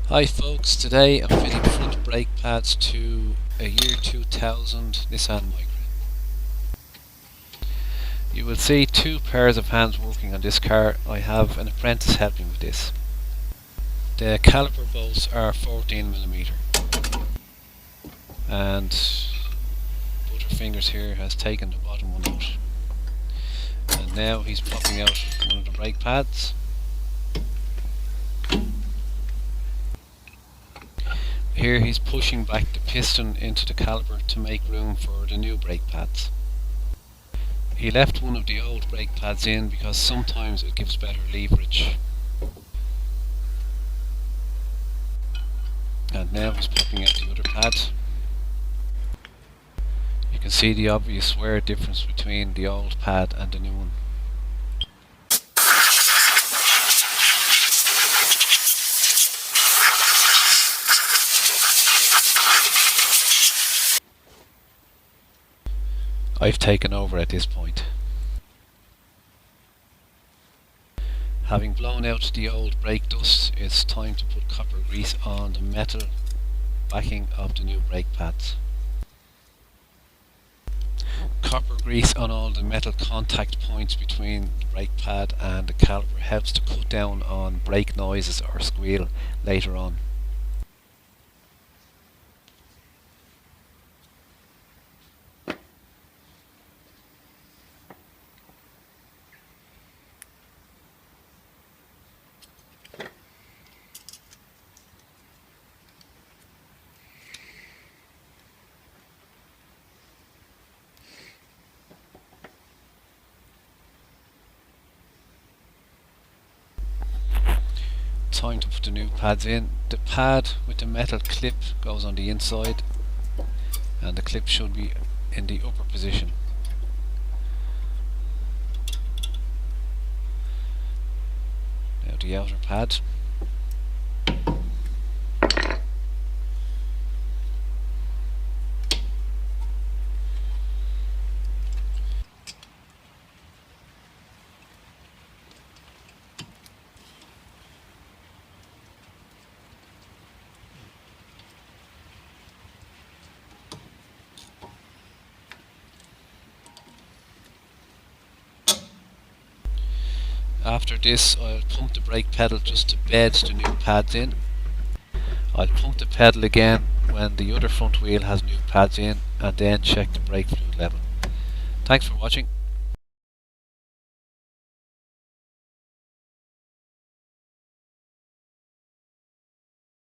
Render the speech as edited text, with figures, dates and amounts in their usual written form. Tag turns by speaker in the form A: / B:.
A: Hi folks, today I'm fitting front brake pads to a year 2000 Nissan Micra. You will see two pairs of hands working on this car. I have an apprentice helping with this. The caliper bolts are 14mm and Butterfingers here has taken the bottom one out. And now he's popping out one of the brake pads. Here he's pushing back the piston into the caliper to make room for the new brake pads. He left one of the old brake pads in because sometimes it gives better leverage. And now he's popping out the other pad. You can see the obvious wear difference between the old pad and the new one. I've taken over at this point. Having blown out the old brake dust, it's time to put copper grease on the metal backing of the new brake pads. Copper grease on all the metal contact points between the brake pad and the caliper helps to cut down on brake noises or squeal later on. Time to put the new pads in. The pad with the metal clip goes on the inside and the clip should be in the upper position. Now the outer pad. After this, I'll pump the brake pedal just to bed the new pads in. I'll pump the pedal again when the other front wheel has new pads in and then check the brake fluid level. Thanks for watching.